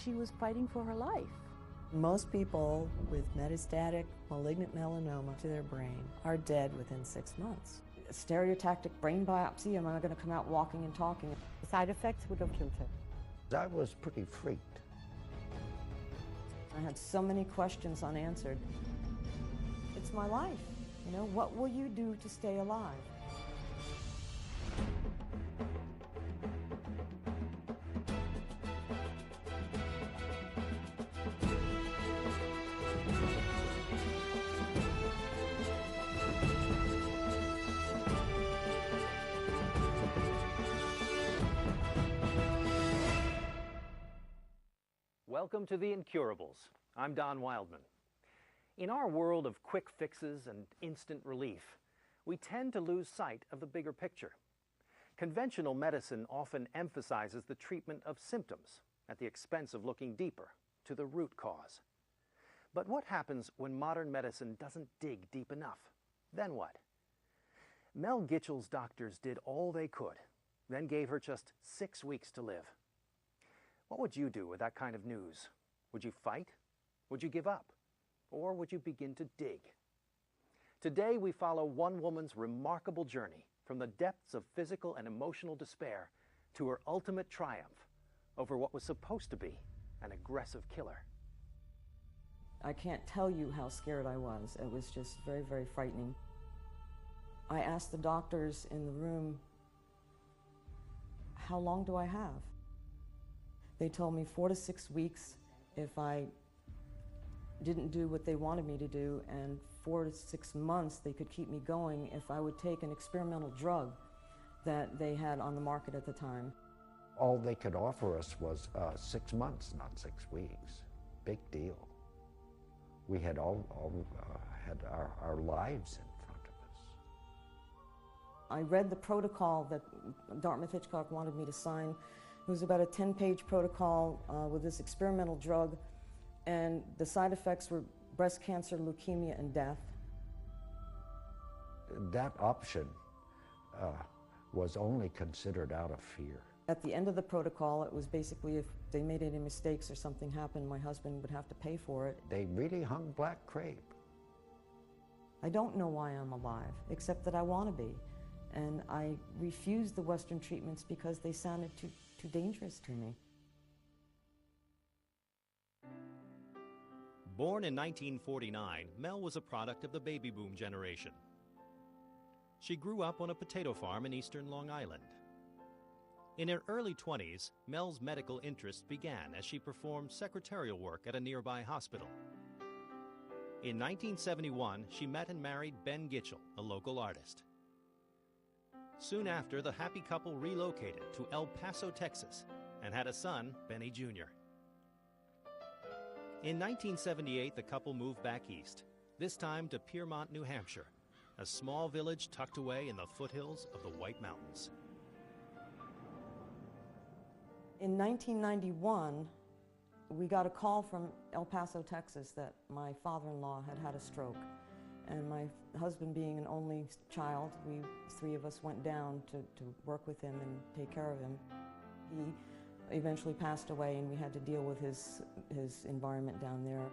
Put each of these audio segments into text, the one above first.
she was fighting for her life. Most people with metastatic malignant melanoma to their brain are dead within 6 months. A stereotactic brain biopsy, am I going to come out walking and talking? The side effects would have killed her. I was pretty freaked. I had so many questions unanswered. It's my life. You know, what will you do to stay alive? Welcome to The Incurables. I'm Don Wildman. In our world of quick fixes and instant relief, we tend to lose sight of the bigger picture. Conventional medicine often emphasizes the treatment of symptoms at the expense of looking deeper to the root cause. But what happens when modern medicine doesn't dig deep enough? Then what? Mel Gitchell's doctors did all they could, then gave her just 6 weeks to live. What would you do with that kind of news? Would you fight? Would you give up? Or would you begin to dig? Today we follow one woman's remarkable journey from the depths of physical and emotional despair to her ultimate triumph over what was supposed to be an aggressive killer. I can't tell you how scared I was. It was just very, very frightening. I asked the doctors in the room, how long do I have? They told me 4 to 6 weeks if I didn't do what they wanted me to do, and 4 to 6 months they could keep me going if I would take an experimental drug that they had on the market at the time. All they could offer us was 6 months, not 6 weeks. Big deal. We had had our lives in front of us. I read the protocol that Dartmouth Hitchcock wanted me to sign. It was about a 10-page protocol with this experimental drug, and the side effects were breast cancer, leukemia, and death. That option was only considered out of fear. At the end of the protocol, it was basically if they made any mistakes or something happened, my husband would have to pay for it. They really hung black crepe. I don't know why I'm alive, except that I want to be. And I refused the Western treatments because they sounded too dangerous to me. Born in 1949, Mel was a product of the baby boom generation. She grew up on a potato farm in eastern Long Island. In her early 20s, Mel's medical interests began as she performed secretarial work at a nearby hospital. In 1971, she met and married Ben Gitchell, a local artist. Soon after, the happy couple relocated to El Paso, Texas, and had a son, Benny Jr. In 1978, the couple moved back east, this time to Piermont, New Hampshire, a small village tucked away in the foothills of the White Mountains. In 1991, we got a call from El Paso, Texas, that my father-in-law had had a stroke. And my husband being an only child, we 3 of us went down to work with him and take care of him. He eventually passed away, and we had to deal with his environment down there.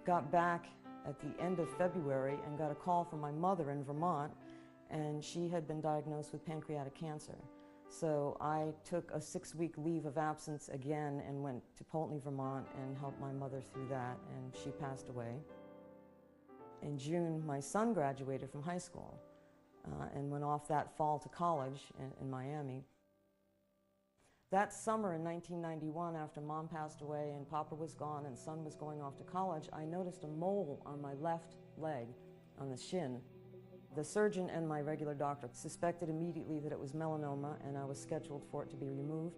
Got back at the end of February and got a call from my mother in Vermont, and she had been diagnosed with pancreatic cancer. So I took a 6-week leave of absence again and went to Poultney, Vermont, and helped my mother through that, and she passed away. In June, my son graduated from high school and went off that fall to college in Miami. That summer in 1991, after Mom passed away and Papa was gone and son was going off to college, I noticed a mole on my left leg, on the shin. The surgeon and my regular doctor suspected immediately that it was melanoma, and I was scheduled for it to be removed.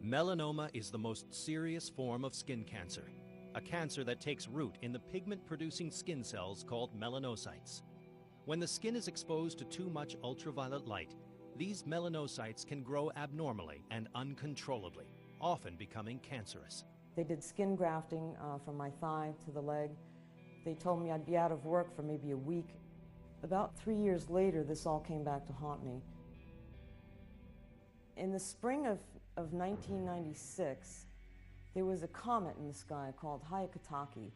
Melanoma is the most serious form of skin cancer, a cancer that takes root in the pigment-producing skin cells called melanocytes. When the skin is exposed to too much ultraviolet light, these melanocytes can grow abnormally and uncontrollably, often becoming cancerous. They did skin grafting from my thigh to the leg. They told me I'd be out of work for maybe a week. About 3 years later, this all came back to haunt me. In the spring of 1996, There was a comet in the sky called Hyakutake,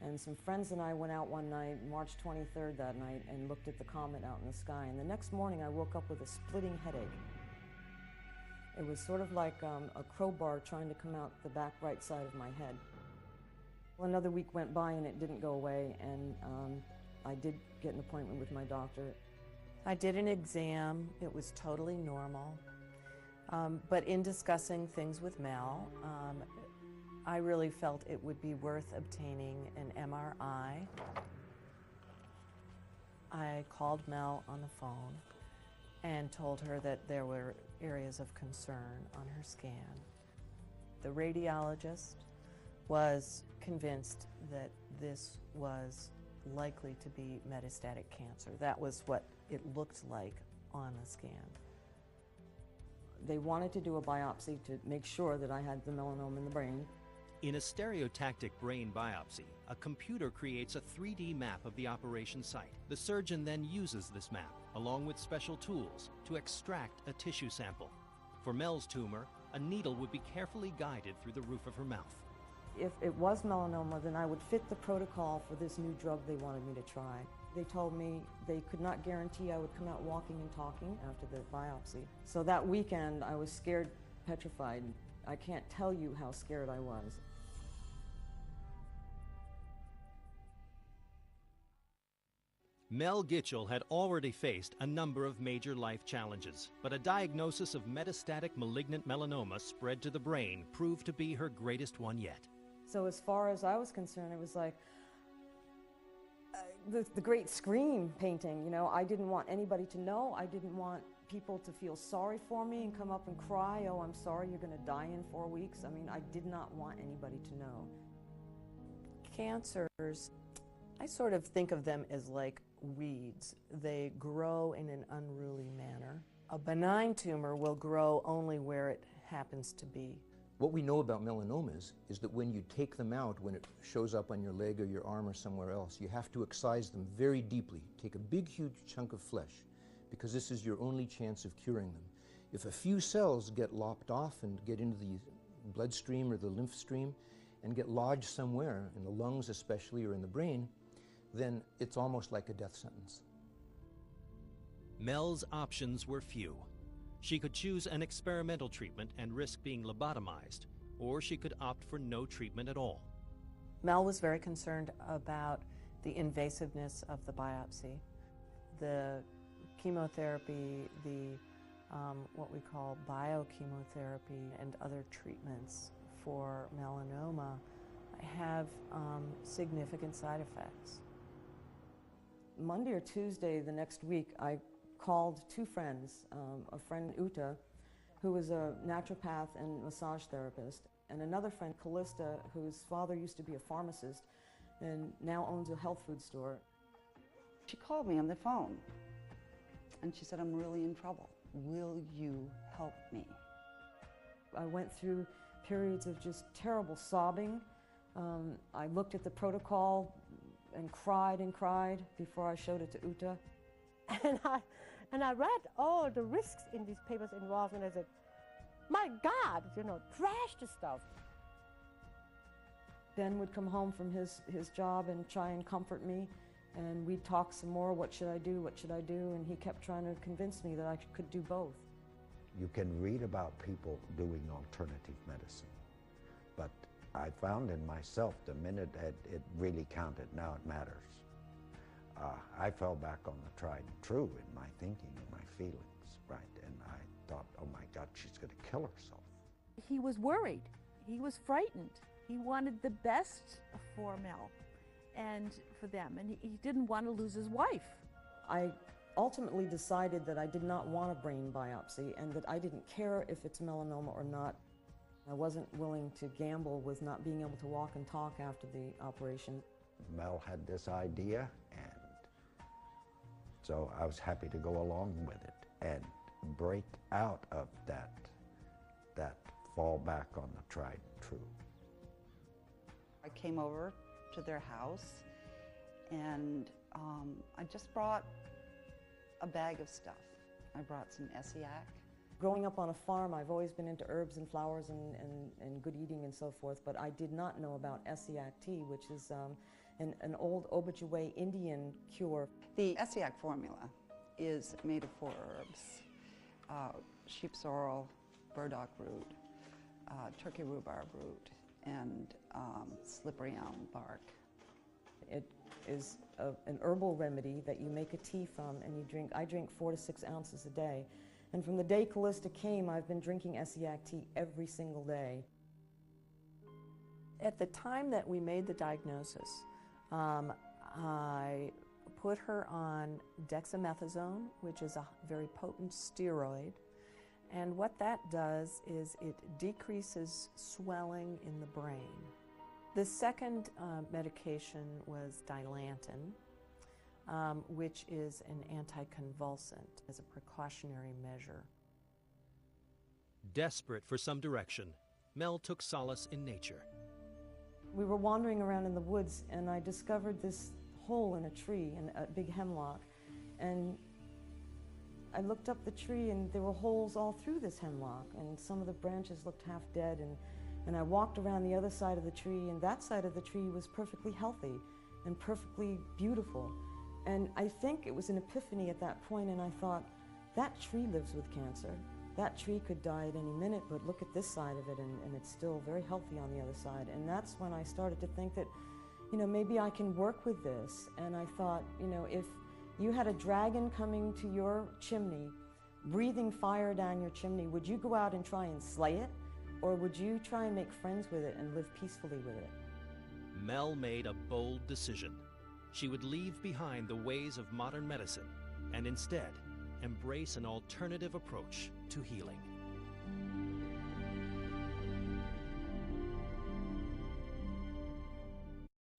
and some friends and I went out one night, March 23rd that night, and looked at the comet out in the sky. And the next morning I woke up with a splitting headache. It was sort of like a crowbar trying to come out the back right side of my head. Well, another week went by and it didn't go away, and I did get an appointment with my doctor. I did an exam. It was totally normal. But in discussing things with Mel, I really felt it would be worth obtaining an MRI. I called Mel on the phone and told her that there were areas of concern on her scan. The radiologist was convinced that this was likely to be metastatic cancer. That was what it looked like on the scan. They wanted to do a biopsy to make sure that I had the melanoma in the brain. In a stereotactic brain biopsy, a computer creates a 3D map of the operation site. The surgeon then uses this map, along with special tools, to extract a tissue sample. For Mel's tumor, a needle would be carefully guided through the roof of her mouth. If it was melanoma, then I would fit the protocol for this new drug they wanted me to try. They told me they could not guarantee I would come out walking and talking after the biopsy. So that weekend, I was scared, petrified. I can't tell you how scared I was. Mel Gitchell had already faced a number of major life challenges, but a diagnosis of metastatic malignant melanoma spread to the brain proved to be her greatest one yet. So as far as I was concerned, it was like the great scream painting, you know. I didn't want anybody to know. I didn't want people to feel sorry for me and come up and cry, oh, I'm sorry, you're going to die in 4 weeks. I mean, I did not want anybody to know. Cancers, I sort of think of them as like weeds. They grow in an unruly manner. A benign tumor will grow only where it happens to be. What we know about melanomas is that when you take them out, when it shows up on your leg or your arm or somewhere else, you have to excise them very deeply. Take a big, huge chunk of flesh, because this is your only chance of curing them. If a few cells get lopped off and get into the bloodstream or the lymph stream and get lodged somewhere, in the lungs especially or in the brain, then it's almost like a death sentence. Mel's options were few. She could choose an experimental treatment and risk being lobotomized, or she could opt for no treatment at all. Mel was very concerned about the invasiveness of the biopsy. The chemotherapy, the what we call biochemotherapy and other treatments for melanoma have significant side effects. Monday or Tuesday the next week, I called two friends, a friend Uta, who was a naturopath and massage therapist, and another friend, Callista, whose father used to be a pharmacist and now owns a health food store. She called me on the phone, and she said, I'm really in trouble. Will you help me? I went through periods of just terrible sobbing. I looked at the protocol and cried before I showed it to Uta. And I read all the risks in these papers involved, and I said, my God, you know, trash the stuff. Ben would come home from his job and try and comfort me, and we'd talk some more, what should I do, and he kept trying to convince me that I could do both. You can read about people doing alternative medicine, but I found in myself the minute it really counted, now it matters. I fell back on the tried and true in my thinking and my feelings, right? And I thought, oh my God, she's going to kill herself. He was worried. He was frightened. He wanted the best for Mel and for them, and he didn't want to lose his wife. I ultimately decided that I did not want a brain biopsy and that I didn't care if it's melanoma or not. I wasn't willing to gamble with not being able to walk and talk after the operation. Mel had this idea, and so I was happy to go along with it and break out of that fall back on the tried and true. I came over to their house, and I just brought a bag of stuff. I brought some Essiac, Growing up on a farm, I've always been into herbs and flowers and good eating and so forth, but I did not know about Essiac tea, which is an old Ojibwe Indian cure. The Essiac formula is made of 4 herbs, sheep sorrel, burdock root, turkey rhubarb root, and slippery elm bark. It is an herbal remedy that you make a tea from, and you drink. I drink 4 to 6 ounces a day. And from the day Callista came, I've been drinking Essiac tea every single day. At the time that we made the diagnosis, I put her on dexamethasone, which is a very potent steroid. And what that does is it decreases swelling in the brain. The second medication was Dilantin, which is an anticonvulsant as a precautionary measure. Desperate for some direction, Mel took solace in nature. We were wandering around in the woods, and I discovered this hole in a tree, in a big hemlock. And I looked up the tree, and there were holes all through this hemlock, and some of the branches looked half dead. And I walked around the other side of the tree, and that side of the tree was perfectly healthy and perfectly beautiful. And I think it was an epiphany at that point, and I thought, that tree lives with cancer. That tree could die at any minute, but look at this side of it, and it's still very healthy on the other side. And that's when I started to think that, you know, maybe I can work with this. And I thought, you know, if you had a dragon coming to your chimney, breathing fire down your chimney, would you go out and try and slay it? Or would you try and make friends with it and live peacefully with it? Mel made a bold decision. She would leave behind the ways of modern medicine and instead embrace an alternative approach to healing.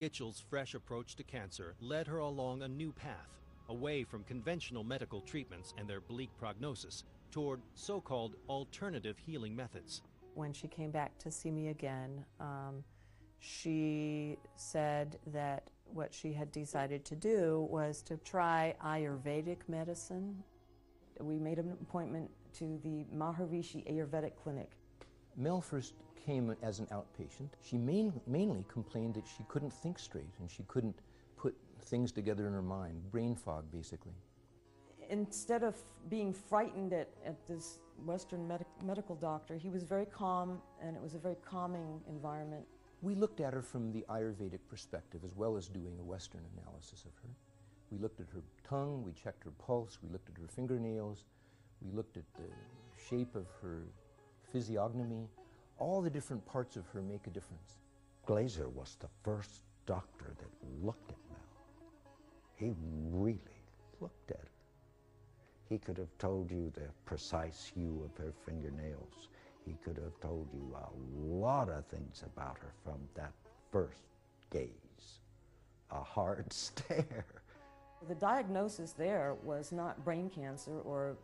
Gitchel's fresh approach to cancer led her along a new path, away from conventional medical treatments and their bleak prognosis toward so-called alternative healing methods. When she came back to see me again, she said that what she had decided to do was to try Ayurvedic medicine. We made an appointment to the Maharishi Ayurvedic Clinic. Mel first came as an outpatient. She mainly complained that she couldn't think straight and she couldn't put things together in her mind, brain fog basically. Instead of being frightened at this Western medical doctor, he was very calm, and it was a very calming environment. We looked at her from the Ayurvedic perspective as well as doing a Western analysis of her. We looked at her tongue, we checked her pulse, we looked at her fingernails, we looked at the shape of her physiognomy. All the different parts of her make a difference. Glaser was the first doctor that looked at Mel. He really looked at her. He could have told you the precise hue of her fingernails. He could have told you a lot of things about her from that first gaze, a hard stare. The diagnosis there was not brain cancer or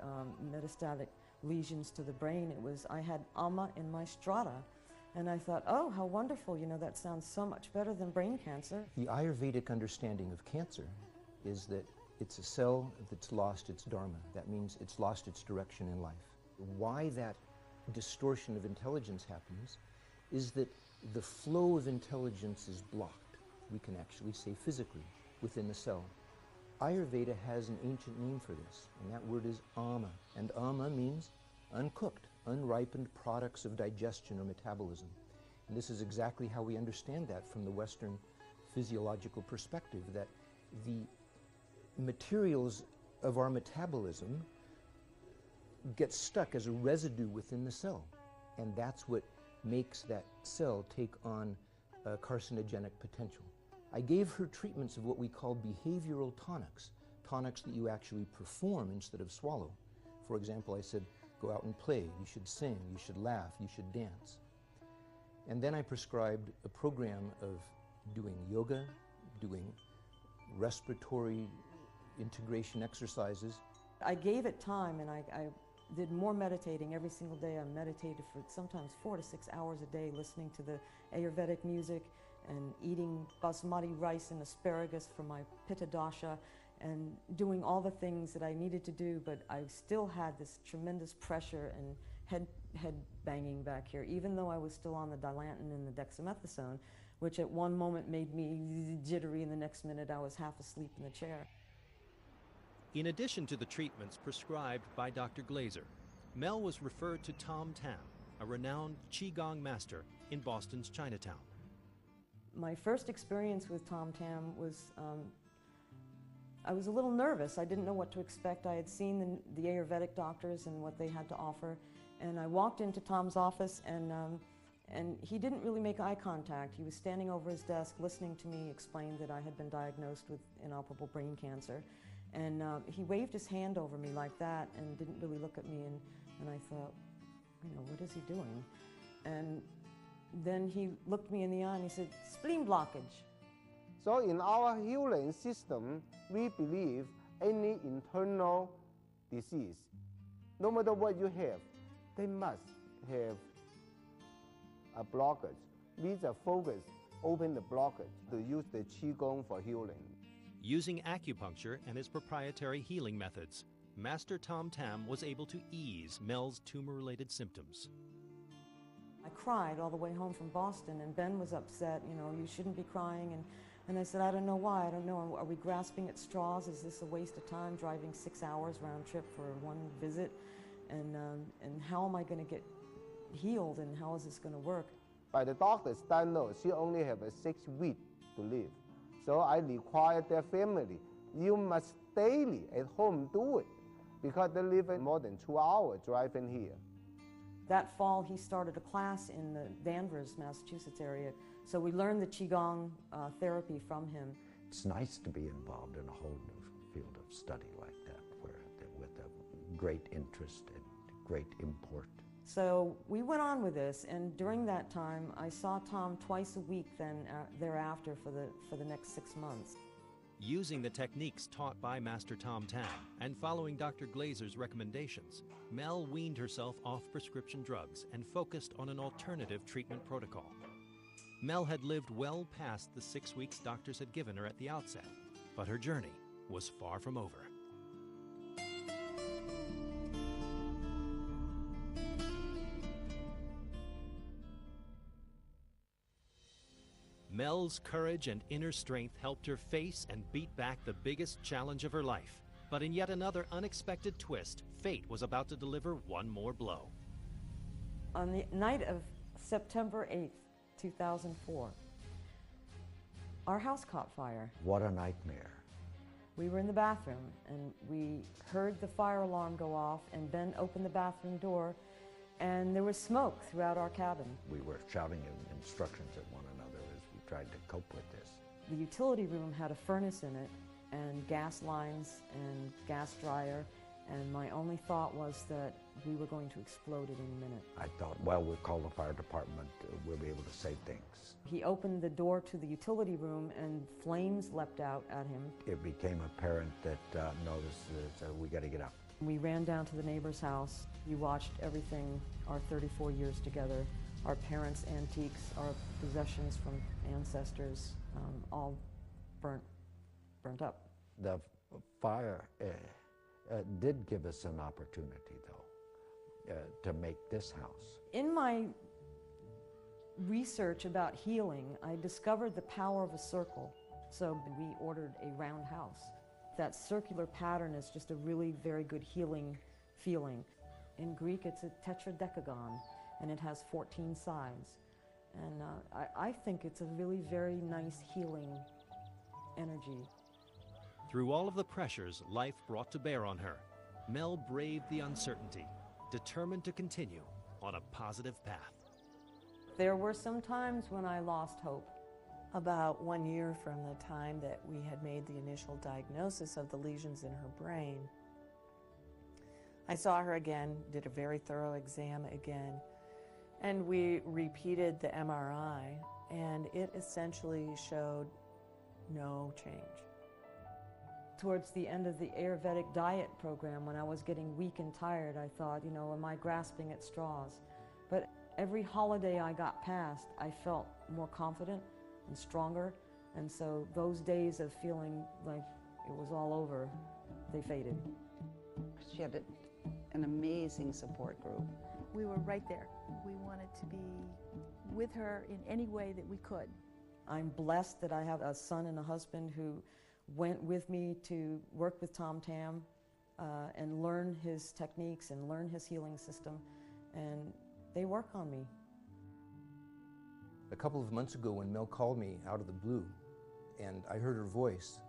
metastatic lesions to the brain. It was, I had AMA in my strata. And I thought, oh, how wonderful, you know, that sounds so much better than brain cancer. The Ayurvedic understanding of cancer is that it's a cell that's lost its dharma. That means it's lost its direction in life. Why that distortion of intelligence happens is that the flow of intelligence is blocked. We can actually say physically within the cell. Ayurveda has an ancient name for this, and that word is ama. And ama means uncooked, unripened products of digestion or metabolism. And this is exactly how we understand that from the Western physiological perspective, that the materials of our metabolism get stuck as a residue within the cell. And that's what makes that cell take on a carcinogenic potential. I gave her treatments of what we call behavioral tonics, tonics that you actually perform instead of swallow. For example, I said, go out and play, you should sing, you should laugh, you should dance. And then I prescribed a program of doing yoga, doing respiratory integration exercises. I gave it time, and I did more meditating every single day. I meditated for sometimes 4 to 6 hours a day, listening to the Ayurvedic music and eating basmati rice and asparagus for my pitta dosha, and doing all the things that I needed to do, but I still had this tremendous pressure and head banging back here, even though I was still on the Dilantin and the dexamethasone, which at one moment made me jittery, and the next minute I was half asleep in the chair. In addition to the treatments prescribed by Dr. Glaser, Mel was referred to Tom Tam, a renowned Qigong master in Boston's Chinatown. My first experience with Tom Tam was, I was a little nervous. I didn't know what to expect. I had seen the Ayurvedic doctors and what they had to offer, and I walked into Tom's office, and he didn't really make eye contact. He was standing over his desk listening to me explain that I had been diagnosed with inoperable brain cancer, and he waved his hand over me like that and didn't really look at me, and I thought, you know, what is he doing? And then he looked me in the eye and he said, spleen blockage. So in our healing system, we believe any internal disease, no matter what you have, they must have a blockage. With a focus, open the blockage to use the Qigong for healing. Using acupuncture and his proprietary healing methods, Master Tom Tam was able to ease Mel's tumor-related symptoms. I cried all the way home from Boston, and Ben was upset, you know, you shouldn't be crying, and I said, I don't know why, I don't know, are we grasping at straws? Is this a waste of time, driving 6 hours round trip for one visit? And how am I going to get healed, and how is this going to work? By the doctor's diagnosis, she only have 6 weeks to live. So I require their family, you must daily at home do it, because they live in more than 2 hours driving here. That fall, he started a class in the Danvers, Massachusetts area, so we learned the Qigong therapy from him. It's nice to be involved in a whole new field of study like that, with a great interest and great import. So we went on with this, and during that time, I saw Tom twice a week thereafter for the next 6 months. Using the techniques taught by Master Tom Tam and following Dr. Glaser's recommendations, Mel weaned herself off prescription drugs and focused on an alternative treatment protocol. Mel had lived well past the 6 weeks doctors had given her at the outset, but her journey was far from over. Mel's courage and inner strength helped her face and beat back the biggest challenge of her life. But in yet another unexpected twist, fate was about to deliver one more blow. On the night of September 8th, 2004, our house caught fire. What a nightmare. We were in the bathroom, and we heard the fire alarm go off, and Ben opened the bathroom door, and there was smoke throughout our cabin. We were shouting instructions at one another as we tried to cope with this. The utility room had a furnace in it, and gas lines and gas dryer, and my only thought was that we were going to explode at any minute. I thought, well, we'll call the fire department, we'll be able to save things. He opened the door to the utility room, and flames leapt out at him. It became apparent that, no, we got to get out. We ran down to the neighbor's house. We watched everything, our 34 years together, our parents' antiques, our possessions from ancestors, all burnt up. The fire did give us an opportunity, though, to make this house. In my research about healing, I discovered the power of a circle. So we ordered a round house. That circular pattern is just a really very good healing feeling. In Greek, it's a tetradecagon, and it has 14 sides. And I think it's a really very nice healing energy. Through all of the pressures life brought to bear on her, Mel braved the uncertainty, determined to continue on a positive path. There were some times when I lost hope. About 1 year from the time that we had made the initial diagnosis of the lesions in her brain, I saw her again, did a very thorough exam again, and we repeated the MRI, and it essentially showed no change. Towards the end of the Ayurvedic diet program, when I was getting weak and tired, I thought, you know, am I grasping at straws? But every holiday I got past, I felt more confident and stronger. And so those days of feeling like it was all over, they faded. She had an amazing support group. We were right there. We wanted to be with her in any way that we could. I'm blessed that I have a son and a husband who went with me to work with Tom Tam and learn his techniques and learn his healing system, and they work on me. A couple of months ago when Mel called me out of the blue and I heard her voice,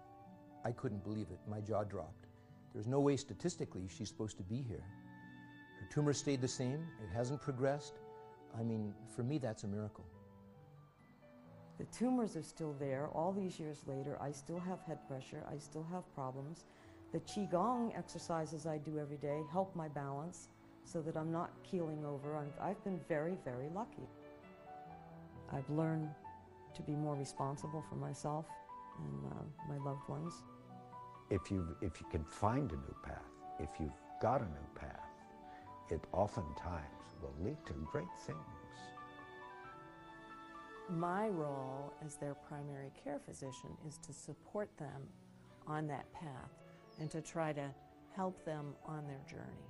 I couldn't believe it. My jaw dropped. There's no way statistically she's supposed to be here. Her tumor stayed the same. It hasn't progressed. I mean, for me, that's a miracle. The tumors are still there. All these years later, I still have head pressure. I still have problems. The Qigong exercises I do every day help my balance so that I'm not keeling over. I've been very, very lucky. I've learned to be more responsible for myself and my loved ones. If you can find a new path, if you've got a new path, it oftentimes will lead to great things. My role as their primary care physician is to support them on that path and to try to help them on their journey.